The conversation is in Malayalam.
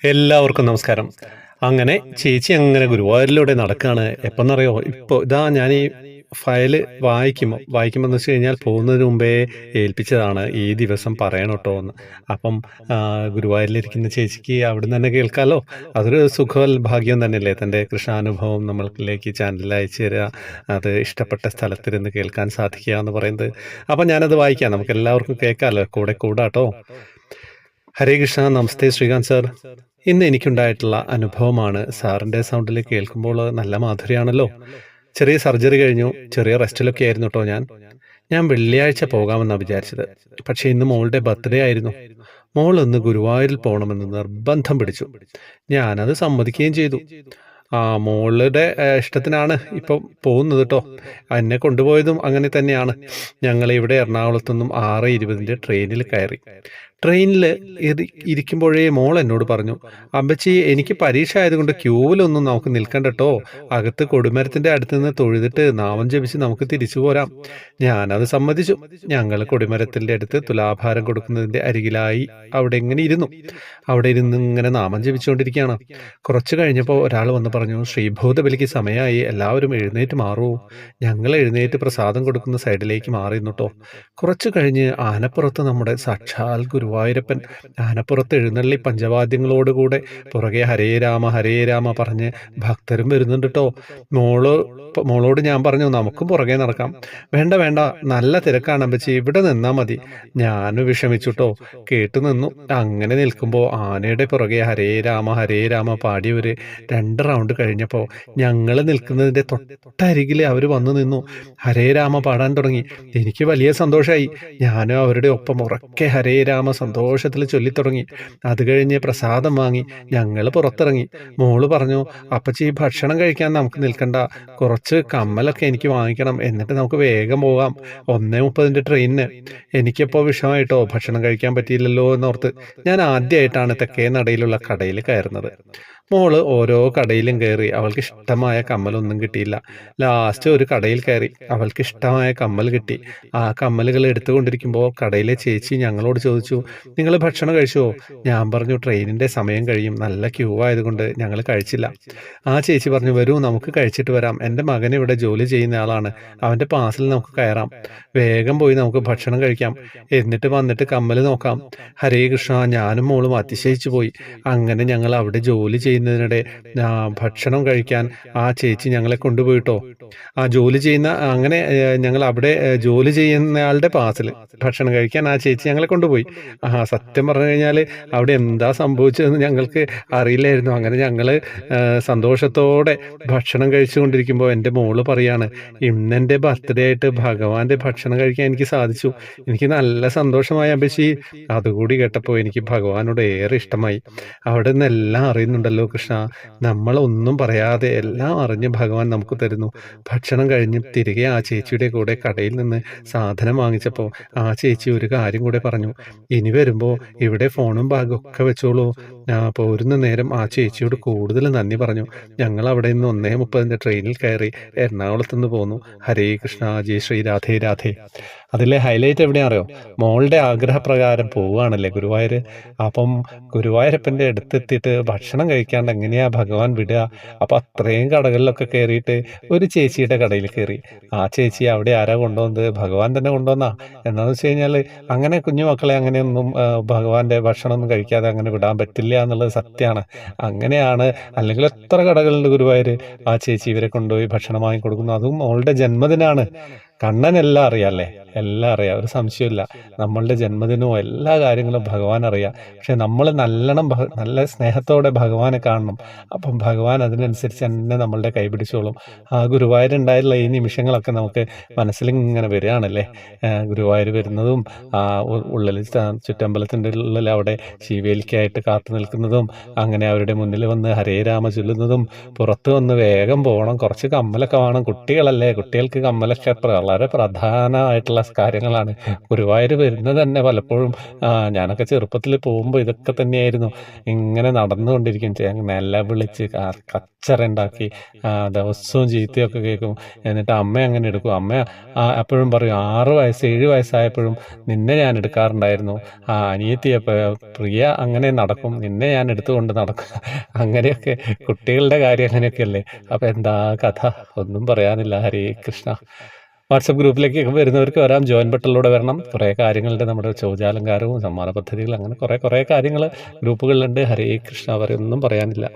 എല്ലാവർക്കും നമസ്കാരം. അങ്ങനെ ചേച്ചി അങ്ങനെ ഗുരുവായൂരിലൂടെ നടക്കാണ്. എപ്പന്നറിയോ? ഇപ്പൊ ഇതാ ഞാൻ ഈ ഫയല് വായിക്കുമ്പോന്ന് വെച്ച് കഴിഞ്ഞാൽ പോകുന്നതിന് മുമ്പേ ഏൽപ്പിച്ചതാണ്. ഈ ദിവസം പറയണം ട്ടോ എന്ന്. അപ്പം ഗുരുവായൂരിലിരിക്കുന്ന ചേച്ചിക്ക് അവിടുന്ന് തന്നെ കേൾക്കാലോ. അതൊരു ഭാഗ്യം തന്നെയല്ലേ. തൻ്റെ കൃഷ്ണാനുഭവം നമ്മളിലേക്ക് ചാനലിൽ അയച്ചു തരിക. അത് ഇഷ്ടപ്പെട്ട സ്ഥലത്തിരുന്ന് കേൾക്കാൻ സാധിക്കുക എന്ന് പറയുന്നത്. അപ്പം ഞാനത് വായിക്കാം. നമുക്കെല്ലാവർക്കും കേൾക്കാലോ. കൂടെ കൂടാട്ടോ. ഹരേ കൃഷ്ണ. നമസ്തേ ശ്രീകാന്ത് സാർ. ഇന്ന് എനിക്കുണ്ടായിട്ടുള്ള അനുഭവമാണ്. സാറിൻ്റെ സൗണ്ടിൽ കേൾക്കുമ്പോൾ നല്ല മാധുര്യമാണല്ലോ. ചെറിയ സർജറി കഴിഞ്ഞു. ചെറിയ റെസ്റ്റിലൊക്കെ ആയിരുന്നു കേട്ടോ ഞാൻ വെള്ളിയാഴ്ച പോകാമെന്നാണ് വിചാരിച്ചത്. പക്ഷേ ഇന്ന് മോളുടെ ബർത്ത്ഡേ ആയിരുന്നു. മോൾ ഒന്ന് ഗുരുവായൂരിൽ പോകണമെന്ന് നിർബന്ധം പിടിച്ചു. ഞാനത് സമ്മതിക്കുകയും ചെയ്തു. മോളുടെ ഇഷ്ടത്തിനാണ് ഇപ്പം പോകുന്നത് കേട്ടോ. എന്നെ കൊണ്ടുപോയതും അങ്ങനെ തന്നെയാണ്. ഞങ്ങൾ ഇവിടെ എറണാകുളത്തുനിന്നും 6:20 ട്രെയിനിൽ കയറി. ട്രെയിനിൽ ഇരിക്കുമ്പോഴേ മോൾ എന്നോട് പറഞ്ഞു, അമ്മച്ചി എനിക്ക് പരീക്ഷ ആയതുകൊണ്ട് ക്യൂവിലൊന്നും നമുക്ക് നിൽക്കണ്ട കേട്ടോ, അകത്ത് കൊടിമരത്തിൻ്റെ അടുത്ത് നിന്ന് തൊഴുതിട്ട് നാമം ജപിച്ച് നമുക്ക് തിരിച്ചു പോരാം. ഞാനത് സമ്മതിച്ചു. ഞങ്ങൾ കൊടിമരത്തിൻ്റെ അടുത്ത് തുലാഭാരം കൊടുക്കുന്നതിൻ്റെ അരികിലായി അവിടെ ഇരുന്ന് ഇങ്ങനെ നാമം ജപിച്ചുകൊണ്ടിരിക്കുകയാണ്. കുറച്ച് കഴിഞ്ഞപ്പോൾ ഒരാൾ വന്ന് പറഞ്ഞു, ശ്രീഭൂതബലിക്ക് സമയമായി, എല്ലാവരും എഴുന്നേറ്റ് മാറൂ. ഞങ്ങൾ എഴുന്നേറ്റ് പ്രസാദം കൊടുക്കുന്ന സൈഡിലേക്ക് മാറിയിരുന്നു കേട്ടോ. കുറച്ച് കഴിഞ്ഞ് ആനപ്പുറത്ത് നമ്മുടെ സാക്ഷാൽ ഗുരുവായൂരപ്പൻ ആനപ്പുറത്ത് എഴുന്നള്ളി പഞ്ചവാദ്യങ്ങളോടുകൂടെ പുറകെ ഹരേ രാമ പറഞ്ഞ് ഭക്തരും വരുന്നുണ്ട് കേട്ടോ. മോളോട് ഞാൻ പറഞ്ഞു, നമുക്കും പുറകെ നടക്കാം. വേണ്ട, നല്ല തിരക്കാണ് അമ്മച്ചി, ഇവിടെ നിന്നാ മതി. ഞാൻ വിഷമിച്ചുട്ടോ, കേട്ടു നിന്നു. അങ്ങനെ നിൽക്കുമ്പോൾ ആനയുടെ പുറകെ ഹരേ രാമ പാടി ഒരു 2 റൗണ്ട് കഴിഞ്ഞപ്പോൾ ഞങ്ങൾ നിൽക്കുന്നതിൻ്റെ തൊട്ടരികിൽ അവർ വന്നു നിന്നു. ഹരേ രാമ പാടാൻ തുടങ്ങി. എനിക്ക് വലിയ സന്തോഷമായി. ഞാനും അവരുടെ ഒപ്പം ഉറക്കെ ഹരേ രാമ സന്തോഷത്തിൽ ചൊല്ലിത്തുടങ്ങി. അത് കഴിഞ്ഞ് പ്രസാദം വാങ്ങി ഞങ്ങൾ പുറത്തിറങ്ങി. മോള് പറഞ്ഞു, അപ്പച്ചി ഭക്ഷണം കഴിക്കാൻ നമുക്ക് നിൽക്കണ്ട, കുറച്ച് കമ്മലൊക്കെ എനിക്ക് വാങ്ങിക്കണം, എന്നിട്ട് നമുക്ക് വേഗം പോകാം 1:30 ട്രെയിനിന്. എനിക്കിപ്പോൾ വിഷമമായിട്ടോ, ഭക്ഷണം കഴിക്കാൻ പറ്റിയില്ലല്ലോ എന്നോർത്ത് ഞാൻ ആദ്യമായിട്ടാണ് തെക്കേ നടയിലുള്ള കടയിൽ കയറുന്നത്. മോള് ഓരോ കടയിലും കയറി. അവൾക്ക് ഇഷ്ടമായ കമ്മലൊന്നും കിട്ടിയില്ല. ലാസ്റ്റ് ഒരു കടയിൽ കയറി. അവൾക്ക് ഇഷ്ടമായ കമ്മൽ കിട്ടി. ആ കമ്മലുകൾ എടുത്തുകൊണ്ടിരിക്കുമ്പോൾ കടയിലെ ചേച്ചി ഞങ്ങളോട് ചോദിച്ചു, നിങ്ങൾ ഭക്ഷണം കഴിച്ചോ? ഞാൻ പറഞ്ഞു, ട്രെയിനിൻ്റെ സമയം കഴിയും, നല്ല ക്യൂ ആയതുകൊണ്ട് ഞങ്ങൾ കഴിച്ചില്ല. ആ ചേച്ചി പറഞ്ഞു, വരൂ നമുക്ക് കഴിച്ചിട്ട് വരാം. എൻ്റെ മകൻ ഇവിടെ ജോലി ചെയ്യുന്ന ആളാണ്, അവൻ്റെ പാസിൽ നമുക്ക് കയറാം. വേഗം പോയി നമുക്ക് ഭക്ഷണം കഴിക്കാം, എന്നിട്ട് വന്നിട്ട് കമ്മൽ നോക്കാം. ഹരേ കൃഷ്ണ. ഞാനും മോളും അതിശയിച്ചു പോയി. അങ്ങനെ ഞങ്ങൾ അവിടെ ജോലി ചെയ്യുന്നതിനിടെ ഭക്ഷണം കഴിക്കാൻ ആ ചേച്ചി ഞങ്ങളെ കൊണ്ടുപോയിട്ടോ. ആ ജോലി ചെയ്യുന്ന അങ്ങനെ ഞങ്ങൾ അവിടെ ജോലി ചെയ്യുന്നയാളുടെ പാസിൽ ഭക്ഷണം കഴിക്കാൻ ആ ചേച്ചി ഞങ്ങളെ കൊണ്ടുപോയി. സത്യം പറഞ്ഞു കഴിഞ്ഞാൽ അവിടെ എന്താ സംഭവിച്ചതെന്ന് ഞങ്ങൾക്ക് അറിയില്ലായിരുന്നു. അങ്ങനെ ഞങ്ങൾ സന്തോഷത്തോടെ ഭക്ഷണം കഴിച്ചുകൊണ്ടിരിക്കുമ്പോൾ എൻ്റെ മോള് പറയാണ്, ഇന്നെൻ്റെ ബർത്ത്ഡേ ആയിട്ട് ഭഗവാന്റെ ഭക്ഷണം കഴിക്കാൻ എനിക്ക് സാധിച്ചു. എനിക്ക് നല്ല സന്തോഷമായ അമ്മച്ചി. അതുകൂടി കേട്ടപ്പോൾ എനിക്ക് ഭഗവാനോട് ഏറെ ഇഷ്ടമായി. അവിടെ നിന്ന് എല്ലാം അറിയുന്നുണ്ടല്ലോ കൃഷ്ണ, നമ്മളൊന്നും പറയാതെ എല്ലാം അറിഞ്ഞ് ഭഗവാൻ നമുക്ക് തരുന്നു. ഭക്ഷണം കഴിഞ്ഞ് തിരികെ ആ ചേച്ചിയുടെ കൂടെ കടയിൽ നിന്ന് സാധനം വാങ്ങിച്ചപ്പോൾ ആ ചേച്ചി ഒരു കാര്യം കൂടെ പറഞ്ഞു, ഇനി വരുമ്പോൾ ഇവിടെ ഫോണും ബാഗും ഒക്കെ വെച്ചോളൂ. പോരുന്ന നേരം ആ ചേച്ചിയോട് കൂടുതൽ നന്ദി പറഞ്ഞു. ഞങ്ങൾ അവിടെ നിന്ന് 1:30 ട്രെയിനിൽ കയറി എറണാകുളത്ത് നിന്ന് പോന്നു. ഹരേ കൃഷ്ണ. ജയ് ശ്രീ രാധേ രാധേ. അതിലെ ഹൈലൈറ്റ് എവിടെയാണറിയോ? മോളുടെ ആഗ്രഹപ്രകാരം പോവുകയാണല്ലേ ഗുരുവായൂർ. അപ്പം ഗുരുവായൂരപ്പൻ്റെ അടുത്തെത്തിയിട്ട് ഭക്ഷണം കഴിക്കാണ്ട് എങ്ങനെയാ ഭഗവാൻ വിടുക? അപ്പം അത്രയും കടകളിലൊക്കെ കയറിയിട്ട് ഒരു ചേച്ചിയുടെ കടയിൽ കയറി. ആ ചേച്ചി അവിടെ ആരാ കൊണ്ടുവന്നത്? ഭഗവാൻ തന്നെ കൊണ്ടുവന്നാ. എന്താണെന്ന് വെച്ച് കഴിഞ്ഞാൽ അങ്ങനെ കുഞ്ഞു മക്കളെ അങ്ങനെയൊന്നും ഭഗവാന്റെ ഭക്ഷണമൊന്നും കഴിക്കാതെ അങ്ങനെ വിടാൻ പറ്റില്ല എന്നുള്ളത് സത്യമാണ്. അങ്ങനെയാണ്. അല്ലെങ്കിൽ എത്ര കടകളുണ്ട് ഗുരുവായൂർ. ആ ചേച്ചി ഇവരെ കൊണ്ടുപോയി ഭക്ഷണം വാങ്ങിക്കൊടുക്കുന്നു. അതും മോളുടെ ജന്മദിനാണ്. കണ്ണനെല്ലാം അറിയാമല്ലേ, എല്ലാം അറിയാം, ഒരു സംശയമില്ല. നമ്മളുടെ ജന്മദിനവും എല്ലാ കാര്യങ്ങളും ഭഗവാൻ അറിയാം. പക്ഷെ നമ്മൾ നല്ല സ്നേഹത്തോടെ ഭഗവാനെ കാണണം. അപ്പം ഭഗവാൻ അതിനനുസരിച്ച് തന്നെ നമ്മളുടെ കൈ പിടിച്ചോളും. ആ ഗുരുവായൂരുണ്ടായിട്ടുള്ള ഈ നിമിഷങ്ങളൊക്കെ നമുക്ക് മനസ്സിലിങ്ങനെ വരികയാണല്ലേ. ഗുരുവായൂർ വരുന്നതും ഉള്ളിൽ ചുറ്റമ്പലത്തിൻ്റെ ഉള്ളിൽ അവിടെ ശിവേലിക്കായിട്ട് കാത്തു നിൽക്കുന്നതും അങ്ങനെ അവരുടെ മുന്നിൽ വന്ന് ഹരേ രാമ ചൊല്ലുന്നതും പുറത്ത് വന്ന് വേഗം പോകണം, കുറച്ച് കമ്മലൊക്കെ വേണം. കുട്ടികളല്ലേ, കുട്ടികൾക്ക് കമ്മലൊക്കെ പ്രളയം വളരെ പ്രധാനമായിട്ടുള്ള കാര്യങ്ങളാണ്. ഗുരുവായൂർ വരുന്നത് തന്നെ പലപ്പോഴും ഞാനൊക്കെ ചെറുപ്പത്തിൽ പോകുമ്പോൾ ഇതൊക്കെ തന്നെയായിരുന്നു. ഇങ്ങനെ നടന്നുകൊണ്ടിരിക്കും. നിലവിളിച്ച് കച്ചറ ഉണ്ടാക്കി ദിവസവും ചീത്തയൊക്കെ കേൾക്കും. എന്നിട്ട് അമ്മ അങ്ങനെ എടുക്കും. അമ്മ എപ്പോഴും പറയും, 6 വയസ്സ് 7 വയസ്സായപ്പോഴും നിന്നെ ഞാൻ എടുക്കാറുണ്ടായിരുന്നു. അനിയത്തി പ്രിയ അങ്ങനെ നടക്കും, നിന്നെ ഞാൻ എടുത്തുകൊണ്ട് നടക്കും. അങ്ങനെയൊക്കെ കുട്ടികളുടെ കാര്യം അങ്ങനെയൊക്കെയല്ലേ. അപ്പൊ എന്താ കഥ, ഒന്നും പറയാനില്ല. ഹരേ കൃഷ്ണ. വാട്സപ്പ് ഗ്രൂപ്പിലേക്ക് വരുന്നവർക്ക് വരാം, ജോയിൻ ബട്ടണിലൂടെ വരണം. കുറേ കാര്യങ്ങളുണ്ട്, നമ്മുടെ ചോദ്യാലങ്കാരവും സമ്മാന പദ്ധതികൾ, അങ്ങനെ കുറേ കാര്യങ്ങൾ ഗ്രൂപ്പുകളിലുണ്ട്. ഹരേ കൃഷ്ണ, അവരൊന്നും പറയാനില്ല.